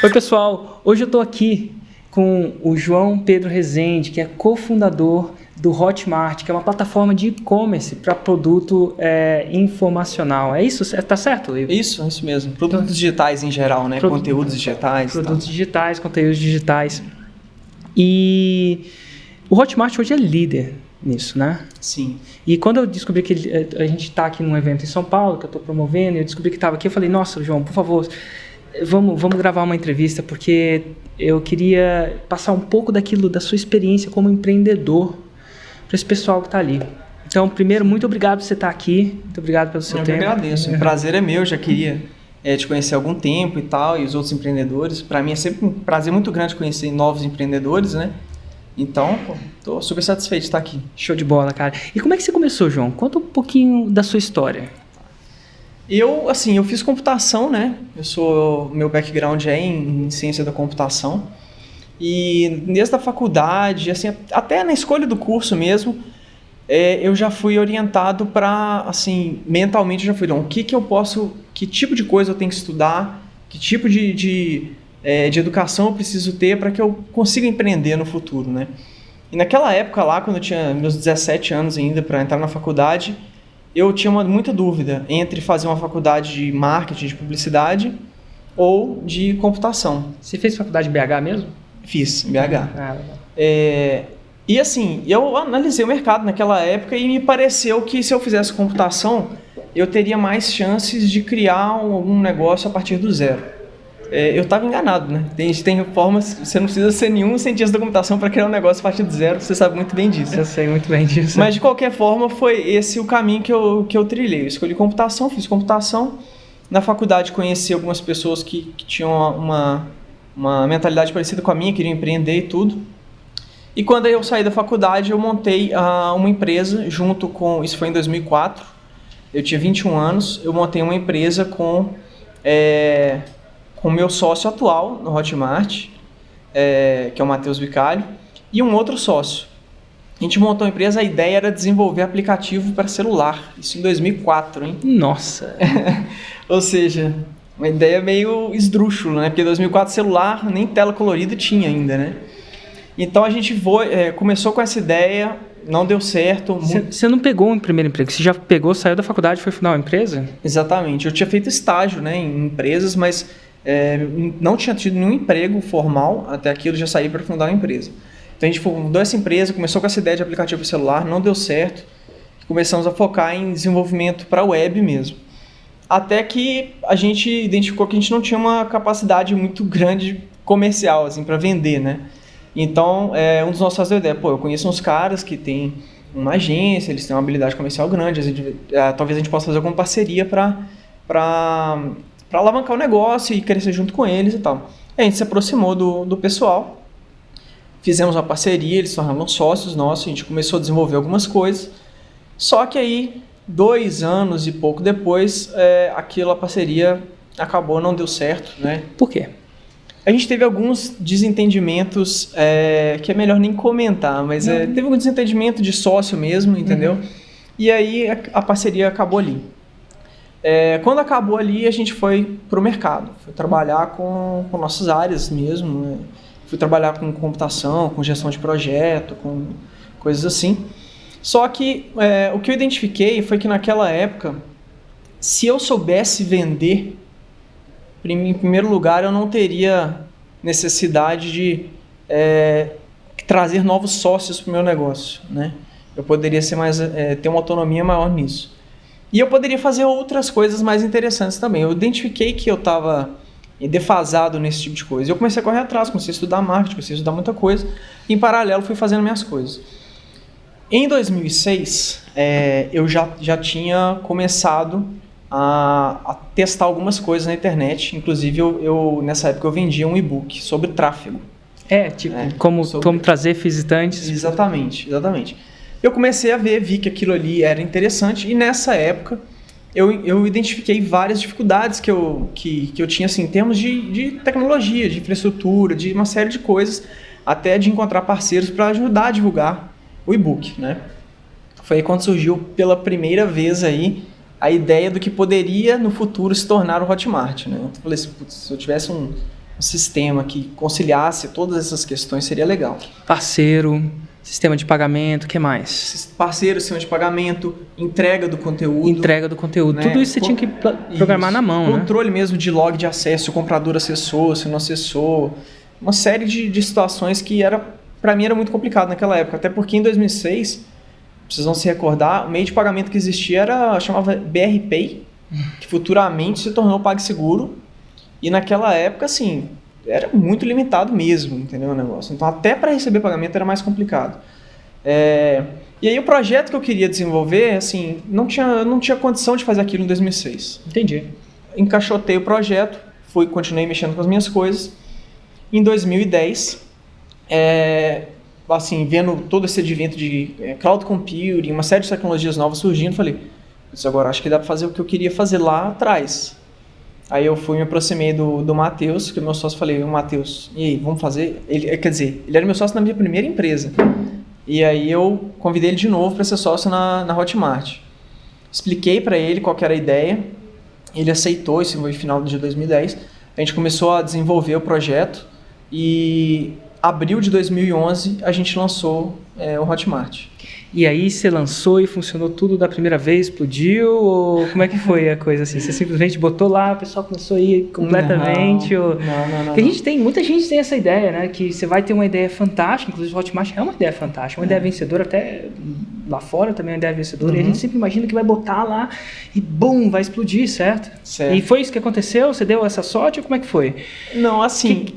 Oi, pessoal. Hoje eu estou aqui com o João Pedro Rezende, que é cofundador do Hotmart, que é uma plataforma de e-commerce para produto informacional. É isso? Tá certo? Isso mesmo. Produtos digitais em geral, né? Conteúdos digitais. Produtos digitais, conteúdos digitais. E o Hotmart hoje é líder nisso, né? Sim. E quando eu descobri que a gente está aqui num evento em São Paulo, que eu estou promovendo, e eu descobri que estava aqui, eu falei, nossa, João, por favor, vamos gravar uma entrevista, porque eu queria passar um pouco daquilo, da sua experiência como empreendedor para esse pessoal que está ali. Então, primeiro, muito obrigado por você estar aqui, muito obrigado pelo seu tempo. Eu que agradeço, o prazer é meu, já queria te conhecer há algum tempo e tal, e os outros empreendedores. Para mim é sempre um prazer muito grande conhecer novos empreendedores, né? Então, estou super satisfeito de estar aqui. Show de bola, cara. E como é que você começou, João? Conta um pouquinho da sua história. Eu fiz computação, né? Meu background é em ciência da computação. E desde a faculdade, assim, até na escolha do curso mesmo, eu já fui orientado para, assim, mentalmente eu já fui, não, que tipo de coisa eu tenho que estudar, que tipo de educação eu preciso ter para que eu consiga empreender no futuro, né? E naquela época lá, quando eu tinha meus 17 anos ainda para entrar na faculdade, eu tinha muita dúvida entre fazer uma faculdade de marketing, de publicidade ou de computação. Você fez faculdade em BH mesmo? Fiz, em BH. E assim, eu analisei o mercado naquela época e me pareceu que se eu fizesse computação, eu teria mais chances de criar algum negócio a partir do zero. Eu estava enganado, né? Tem formas, você não precisa ser nenhum cientista da computação para criar um negócio a partir do zero, você sabe muito bem disso. Eu sei muito bem disso. Mas de qualquer forma, foi esse o caminho que eu trilhei. Eu escolhi computação, fiz computação. Na faculdade conheci algumas pessoas que tinham uma mentalidade parecida com a minha, queriam empreender e tudo. E quando eu saí da faculdade, eu montei uma empresa junto com... Isso foi em 2004. Eu tinha 21 anos. Eu montei uma empresa com o meu sócio atual no Hotmart, que é o Matheus Bicalho, e um outro sócio. A gente montou uma empresa, a ideia era desenvolver aplicativo para celular. Isso em 2004, hein? Nossa! Ou seja, uma ideia meio esdrúxula, né? Porque em 2004 celular nem tela colorida tinha ainda, né? Então a gente começou com essa ideia, não deu certo. Você não pegou um primeiro emprego, você já pegou, saiu da faculdade e foi fundar uma empresa? Exatamente. Eu tinha feito estágio, né, em empresas, mas não tinha tido nenhum emprego formal até aquilo, já saí para fundar uma empresa. Então a gente fundou essa empresa, começou com essa ideia de aplicativo celular, não deu certo. Começamos a focar em desenvolvimento para web mesmo. Até que a gente identificou que a gente não tinha uma capacidade muito grande comercial assim, para vender, né? Então, um dos nossos sócios deu ideia, eu conheço uns caras que têm uma agência, eles têm uma habilidade comercial grande, talvez a gente possa fazer alguma parceria para alavancar o negócio e crescer junto com eles e tal. A gente se aproximou do pessoal, fizemos uma parceria, eles se tornaram sócios nossos, a gente começou a desenvolver algumas coisas, só que aí, 2 anos e pouco depois, a parceria acabou, não deu certo, né? Por quê? A gente teve alguns desentendimentos, que é melhor nem comentar, mas teve algum desentendimento de sócio mesmo, entendeu? E aí a parceria acabou ali. Quando acabou ali, a gente foi para o mercado, foi trabalhar com nossas áreas mesmo, né? Fui trabalhar com computação, com gestão de projeto, com coisas assim. Só que o que eu identifiquei foi que naquela época, se eu soubesse vender, em primeiro lugar, eu não teria necessidade de trazer novos sócios para o meu negócio, né? Eu poderia ter uma autonomia maior nisso. E eu poderia fazer outras coisas mais interessantes também. Eu identifiquei que eu estava defasado nesse tipo de coisa. Eu comecei a correr atrás, comecei a estudar marketing, comecei a estudar muita coisa. E, em paralelo, fui fazendo minhas coisas. Em 2006, eu já tinha começado a testar algumas coisas na internet. Inclusive, nessa época eu vendia um e-book sobre tráfego. Como trazer visitantes. Exatamente. Eu comecei a vi que aquilo ali era interessante e nessa época eu identifiquei várias dificuldades que eu tinha assim, em termos de tecnologia, de infraestrutura, de uma série de coisas, até de encontrar parceiros para ajudar a divulgar o e-book, né? Foi aí quando surgiu pela primeira vez aí a ideia do que poderia no futuro se tornar o Hotmart, né? Eu falei assim, se eu tivesse sistema que conciliasse todas essas questões seria legal. Parceiro, sistema de pagamento, o que mais? Parceiro, sistema de pagamento, entrega do conteúdo. Entrega do conteúdo. Né? Tudo isso você tinha que programar na mão, Controle mesmo de log de acesso, se o comprador acessou, se não acessou. Uma série de situações que para mim era muito complicado naquela época. Até porque em 2006, vocês vão se recordar, o meio de pagamento que existia chamava BR Pay, que futuramente se tornou PagSeguro. E naquela época, assim, era muito limitado mesmo, entendeu o negócio? Então, até para receber pagamento era mais complicado. E aí, o projeto que eu queria desenvolver, assim, não tinha condição de fazer aquilo em 2006. Entendi. Encaixotei o projeto, continuei mexendo com as minhas coisas. Em 2010, assim, vendo todo esse advento de cloud computing, uma série de tecnologias novas surgindo, falei, agora acho que dá para fazer o que eu queria fazer lá atrás. Aí eu me aproximei do Matheus, que é meu sócio, falei, Matheus, e aí, vamos fazer? Ele era meu sócio na minha primeira empresa. E aí eu convidei ele de novo para ser sócio na Hotmart. Expliquei para ele qual que era a ideia, ele aceitou, isso foi no final de 2010. A gente começou a desenvolver o projeto e abril de 2011 a gente lançou o Hotmart. E aí você lançou e funcionou tudo da primeira vez, explodiu? Ou como é que foi a coisa assim? Você simplesmente botou lá, o pessoal começou a ir completamente? Não. Muita gente tem essa ideia, né? Que você vai ter uma ideia fantástica, inclusive o Hotmart é uma ideia fantástica, uma ideia vencedora, até lá fora também é uma ideia vencedora, e a gente sempre imagina que vai botar lá e bum, vai explodir, certo? E foi isso que aconteceu? Você deu essa sorte ou como é que foi? Não, assim... O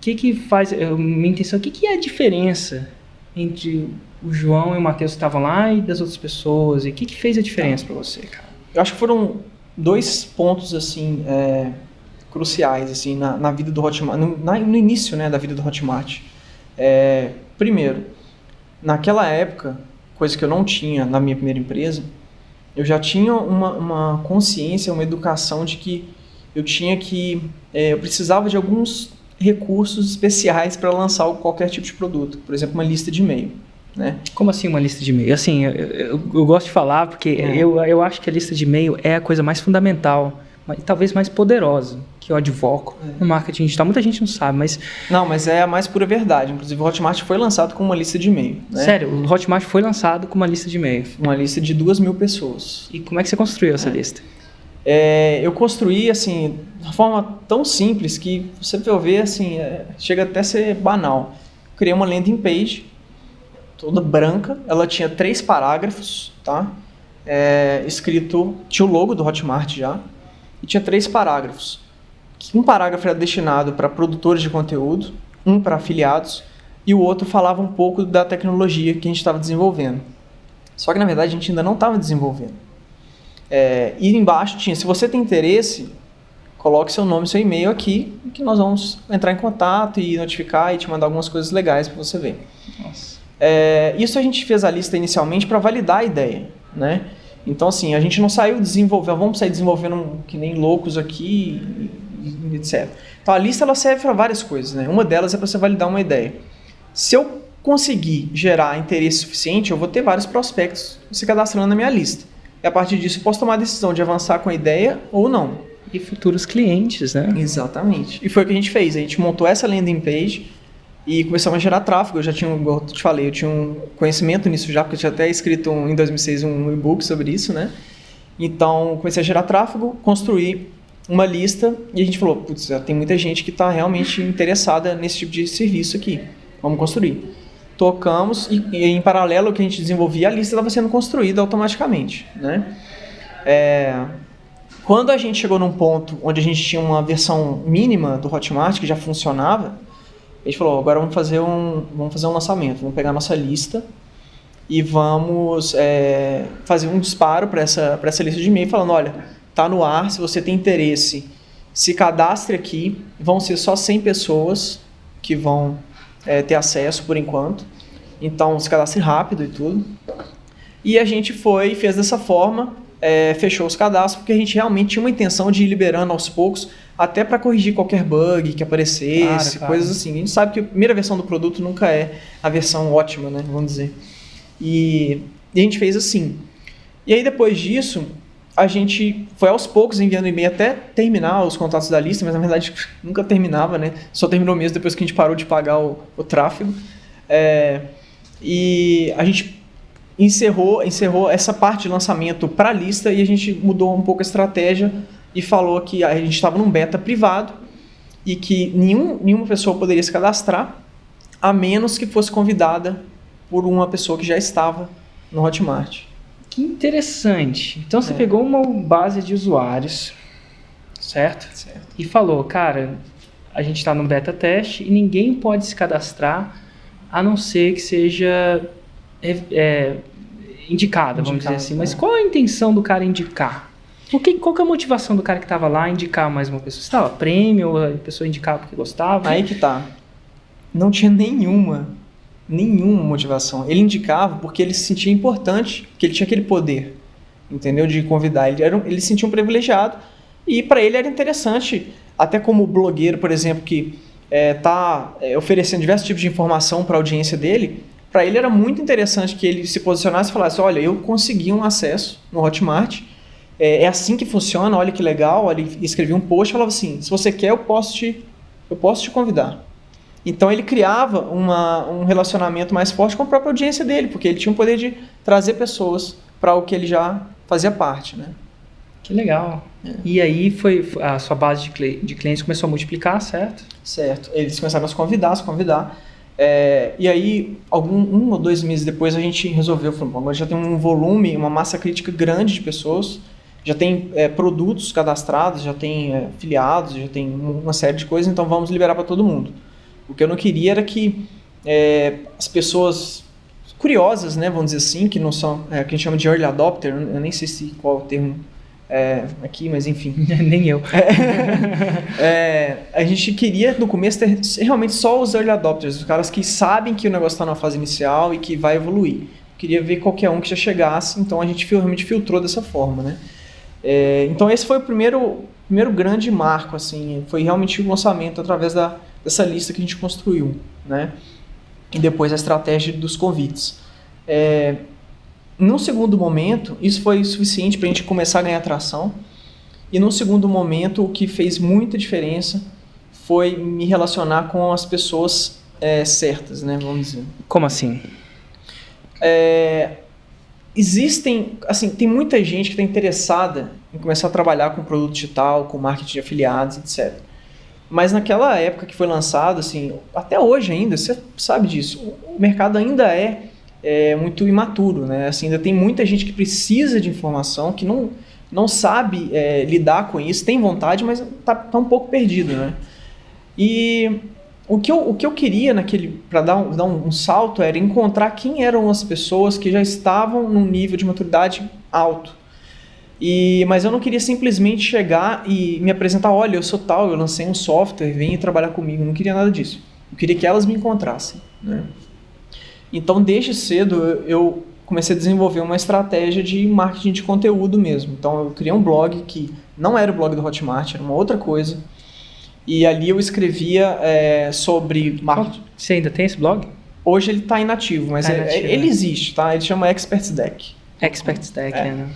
que faz... Minha intenção, o que é a diferença entre o João e o Matheus que estavam lá e das outras pessoas? E o que fez a diferença para você, cara? Eu acho que foram 2 pontos, assim, cruciais, assim, na vida do Hotmart, no início, né, da vida do Hotmart. Primeiro, naquela época, coisa que eu não tinha na minha primeira empresa, eu já tinha uma consciência, uma educação de que eu precisava de alguns recursos especiais para lançar qualquer tipo de produto, por exemplo, uma lista de e-mail, né? Como assim uma lista de e-mail? Assim, eu gosto de falar porque eu acho que a lista de e-mail é a coisa mais fundamental, mas talvez mais poderosa que eu advoco no marketing digital. Muita gente não sabe, mas... Não, mas é a mais pura verdade. Inclusive, o Hotmart foi lançado com uma lista de e-mail, né? Sério, o Hotmart foi lançado com uma lista de e-mail? Uma lista de 2.000 pessoas. E como é que você construiu essa lista? Eu construí, assim, de uma forma tão simples que você vai ver, assim, chega até a ser banal. Criei uma landing page, toda branca, ela tinha 3 parágrafos, tá? Escrito, tinha o logo do Hotmart já, e tinha 3 parágrafos. Um parágrafo era destinado para produtores de conteúdo, um para afiliados, e o outro falava um pouco da tecnologia que a gente estava desenvolvendo. Só que, na verdade, a gente ainda não estava desenvolvendo. E embaixo tinha, se você tem interesse, coloque seu nome e seu e-mail aqui, que nós vamos entrar em contato e notificar e te mandar algumas coisas legais para você ver. Nossa. Isso a gente fez a lista inicialmente para validar a ideia, né? Então, assim, a gente não saiu desenvolvendo, vamos sair desenvolvendo que nem loucos aqui, etc. Então, a lista ela serve para várias coisas, né? Uma delas é para você validar uma ideia. Se eu conseguir gerar interesse suficiente, eu vou ter vários prospectos se cadastrando na minha lista. E a partir disso eu posso tomar a decisão de avançar com a ideia ou não. E futuros clientes, né? Exatamente. E foi o que a gente fez. A gente montou essa landing page e começamos a gerar tráfego. Eu já tinha, como eu te falei, eu tinha um conhecimento nisso já, porque eu tinha até escrito em 2006 um e-book sobre isso, né? Então, comecei a gerar tráfego, construí uma lista e a gente falou, putz, já tem muita gente que está realmente interessada nesse tipo de serviço aqui. Vamos construir. Tocamos e em paralelo ao que a gente desenvolvia, a lista estava sendo construída automaticamente, né? Quando a gente chegou num ponto onde a gente tinha uma versão mínima do Hotmart que já funcionava, a gente falou, agora vamos fazer um lançamento, vamos pegar a nossa lista e vamos fazer um disparo para essa lista de e-mail falando, olha, tá no ar, se você tem interesse, se cadastre aqui, vão ser só 100 pessoas que vão ter acesso por enquanto, então se cadastre rápido e tudo. E a gente foi e fez dessa forma, fechou os cadastros, porque a gente realmente tinha uma intenção de ir liberando aos poucos, até para corrigir qualquer bug que aparecesse, claro. Coisas assim. A gente sabe que a primeira versão do produto nunca é a versão ótima, né, vamos dizer. E a gente fez assim. E aí depois disso, a gente foi aos poucos enviando e-mail até terminar os contatos da lista, mas na verdade nunca terminava, né? Só terminou mesmo depois que a gente parou de pagar o tráfego. E a gente encerrou essa parte de lançamento para a lista e a gente mudou um pouco a estratégia e falou que a gente estava num beta privado e que nenhuma pessoa poderia se cadastrar, a menos que fosse convidada por uma pessoa que já estava no Hotmart. Que interessante. Então você pegou uma base de usuários, certo? E falou, cara, a gente está no beta teste e ninguém pode se cadastrar a não ser que seja indicada, vamos dizer assim. Mas qual a intenção do cara indicar? Qual que é a motivação do cara que estava lá indicar mais uma pessoa? Você estava prêmio, a pessoa indicava porque gostava? Aí que tá. Não tinha nenhuma motivação. Ele indicava porque ele se sentia importante, porque ele tinha aquele poder, entendeu? De convidar. Ele se sentia um privilegiado e para ele era interessante, até como blogueiro, por exemplo, que está oferecendo diversos tipos de informação para a audiência dele, para ele era muito interessante que ele se posicionasse e falasse, olha, eu consegui um acesso no Hotmart, é assim que funciona, olha que legal, olha, escrevia um post e falava assim, se você quer, eu posso te convidar. Então ele criava um relacionamento mais forte com a própria audiência dele, porque ele tinha o poder de trazer pessoas para o que ele já fazia parte, né? Que legal. E aí a sua base de clientes começou a multiplicar, certo? Certo. Eles começaram a se convidar. E aí, 1 ou 2 meses depois, a gente resolveu, falou, agora já tem um volume, uma massa crítica grande de pessoas, já tem produtos cadastrados, já tem afiliados, já tem uma série de coisas, então vamos liberar para todo mundo. O que eu não queria era que as pessoas curiosas, né, vamos dizer assim, que não são, que a gente chama de early adopter, eu nem sei qual é o termo aqui, mas enfim. Nem eu. A gente queria, no começo, ter realmente só os early adopters, os caras que sabem que o negócio está na fase inicial e que vai evoluir. Queria ver qualquer um que já chegasse, então a gente realmente filtrou dessa forma, né? Então esse foi o primeiro grande marco, assim, foi realmente o lançamento através dessa lista que a gente construiu, né? E depois a estratégia dos convites. Num segundo momento, isso foi suficiente para a gente começar a ganhar tração. E num segundo momento, o que fez muita diferença foi me relacionar com as pessoas certas, né? Vamos dizer. Como assim? Existem, assim, tem muita gente que está interessada em começar a trabalhar com produto digital, com marketing de afiliados, etc. Mas naquela época que foi lançado, assim, até hoje ainda, você sabe disso, o mercado ainda é muito imaturo, né? Assim, ainda tem muita gente que precisa de informação, que não sabe lidar com isso, tem vontade, mas tá um pouco perdido, né? E o que eu queria para dar um salto era encontrar quem eram as pessoas que já estavam num nível de maturidade alto. Mas eu não queria simplesmente chegar e me apresentar, olha, eu sou tal, eu lancei um software, venha trabalhar comigo. Eu não queria nada disso. Eu queria que elas me encontrassem, né? Então, desde cedo, eu comecei a desenvolver uma estratégia de marketing de conteúdo mesmo. Então, eu criei um blog que não era o blog do Hotmart, era uma outra coisa. E ali eu escrevia sobre marketing. Você ainda tem esse blog? Hoje ele está inativo, mas ele existe, tá? Ele chama Experts Deck. Experts Deck, né?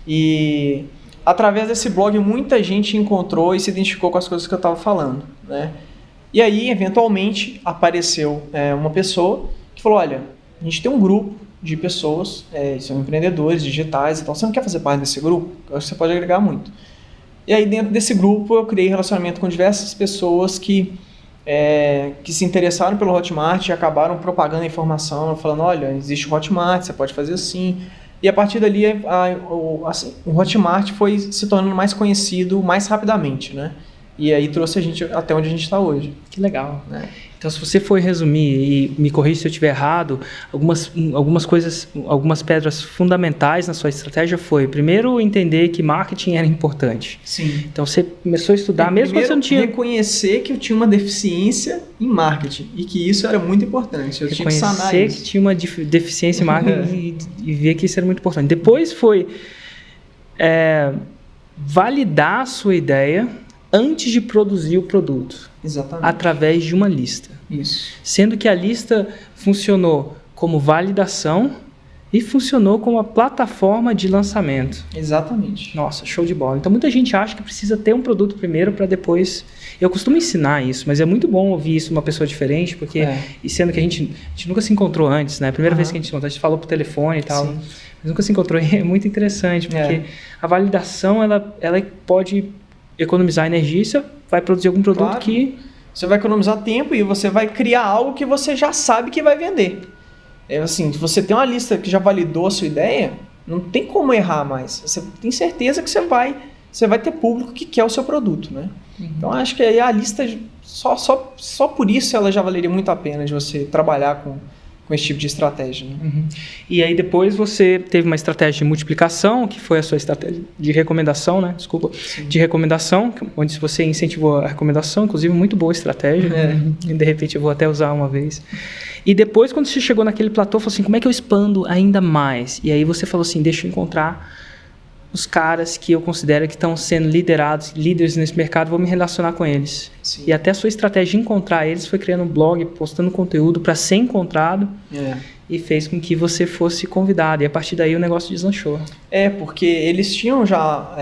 E através desse blog muita gente encontrou e se identificou com as coisas que eu estava falando, né? E aí, eventualmente, apareceu uma pessoa que falou, olha, a gente tem um grupo de pessoas, são empreendedores digitais, então você não quer fazer parte desse grupo? Eu acho que você pode agregar muito. E aí, dentro desse grupo, eu criei relacionamento com diversas pessoas que se interessaram pelo Hotmart e acabaram propagando a informação, falando, olha, existe o Hotmart, você pode fazer assim. E a partir dali, o Hotmart foi se tornando mais conhecido mais rapidamente, né? E aí trouxe a gente até onde a gente está hoje. Que legal. Né? Então, se você for resumir e me corrija se eu estiver errado, algumas coisas, algumas pedras fundamentais na sua estratégia foi, primeiro, entender que marketing era importante. Sim. Então, você começou a estudar, mesmo que você não tinha... reconhecer que eu tinha uma deficiência em marketing e que isso era muito importante. Eu tinha que sanar isso. Reconhecer que tinha uma deficiência em marketing e ver que isso era muito importante. Depois foi validar a sua ideia antes de produzir o produto. Exatamente. Através de uma lista. Isso. Sendo que a lista funcionou como validação e funcionou como uma plataforma de lançamento. Exatamente. Nossa, show de bola. Então muita gente acha que precisa ter um produto primeiro para depois... Eu costumo ensinar isso, mas é muito bom ouvir isso de uma pessoa diferente, porque, e sendo que a gente nunca se encontrou antes, né? A primeira vez que a gente se encontrou, a gente falou por telefone e tal, mas nunca se encontrou, e é muito interessante, porque a validação, ela pode economizar energia e você vai produzir algum produto que... Você vai economizar tempo e você vai criar algo que você já sabe que vai vender. Assim, se você tem uma lista que já validou a sua ideia, não tem como errar mais. Você tem certeza que você vai ter público que quer o seu produto, né? Então, acho que aí a lista, só por isso ela já valeria muito a pena de você trabalhar com esse tipo de estratégia. Né? E aí depois você teve uma estratégia de multiplicação, que foi a sua estratégia de recomendação, né? Desculpa. Sim. De recomendação, onde você incentivou a recomendação, inclusive muito boa estratégia. E de repente eu vou até usar uma vez. E depois, quando você chegou naquele platô, falou assim, como é que eu expando ainda mais? E aí você falou assim, deixa eu encontrar os caras que eu considero que estão sendo líderes nesse mercado, vou me relacionar com eles. Sim. E até a sua estratégia de encontrar eles foi criando um blog, postando conteúdo para ser encontrado e fez com que você fosse convidado. E a partir daí o negócio deslanchou. Porque eles tinham já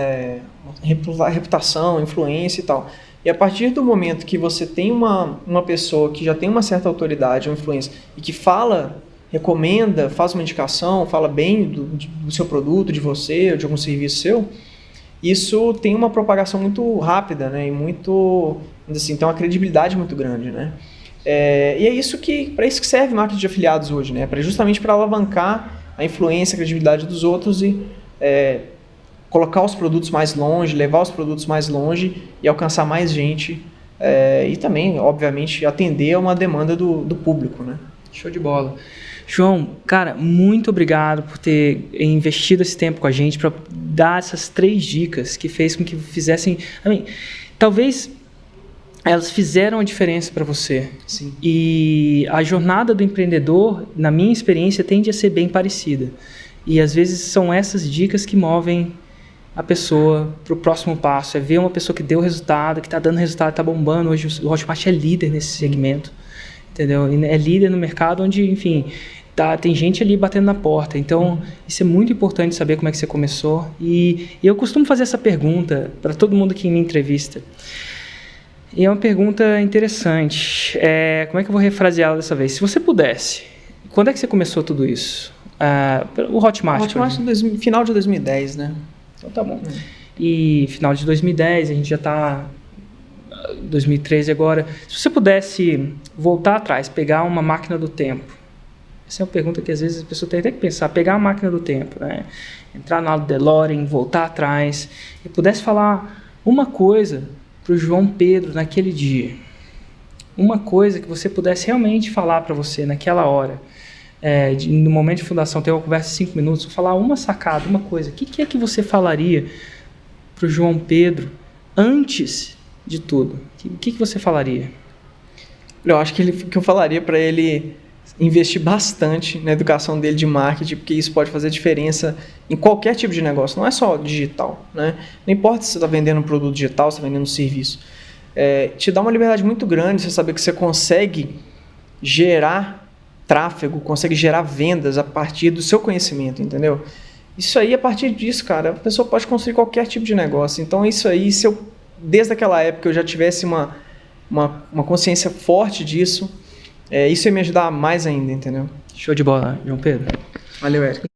reputação, influência e tal. E a partir do momento que você tem uma pessoa que já tem uma certa autoridade, uma influência, e que recomenda, faz uma indicação, fala bem do seu produto, de você, ou de algum serviço seu, isso tem uma propagação muito rápida, né? E muito, assim, tem uma credibilidade muito grande, né? E é isso para isso que serve marketing de afiliados hoje, né? Justamente para alavancar a influência, a credibilidade dos outros e colocar os produtos mais longe, levar os produtos mais longe e alcançar mais gente e também, obviamente, atender a uma demanda do público, né? Show de bola. João, cara, muito obrigado por ter investido esse tempo com a gente para dar essas 3 dicas que fez com que fizessem... talvez elas fizeram a diferença para você. Sim. E a jornada do empreendedor, na minha experiência, tende a ser bem parecida. E às vezes são essas dicas que movem a pessoa para o próximo passo. É ver uma pessoa que deu resultado, que está dando resultado, está bombando. Hoje o Hotmart é líder nesse segmento. Entendeu? É líder no mercado onde, enfim, tem gente ali batendo na porta. Então, isso é muito importante saber como é que você começou. E eu costumo fazer essa pergunta para todo mundo que me entrevista. E é uma pergunta interessante. Como é que eu vou refraseá-la dessa vez? Se você pudesse, quando é que você começou tudo isso? O Hotmart. O Hotmart no final de 2010, né? Então tá bom. E final de 2010, a gente já está... 2013 agora. Se você pudesse voltar atrás, pegar uma máquina do tempo, essa é uma pergunta que às vezes a pessoa tem até que pensar, pegar a máquina do tempo, né? Entrar na DeLorean, voltar atrás, e pudesse falar uma coisa para o João Pedro naquele dia, uma coisa que você pudesse realmente falar para você naquela hora, no momento de fundação, ter uma conversa de 5 minutos, falar uma sacada, uma coisa, o que é que você falaria para o João Pedro antes de tudo? O que você falaria? Eu acho que eu falaria para ele investir bastante na educação dele de marketing, porque isso pode fazer diferença em qualquer tipo de negócio, não é só digital, né? Não importa se você está vendendo um produto digital, se está vendendo um serviço. Te dá uma liberdade muito grande você saber que você consegue gerar tráfego, consegue gerar vendas a partir do seu conhecimento, entendeu? Isso aí, a partir disso, cara, a pessoa pode construir qualquer tipo de negócio. Então, isso aí, desde aquela época eu já tivesse uma consciência forte disso, isso ia me ajudar mais ainda, entendeu? Show de bola, João Pedro. Valeu, Eric.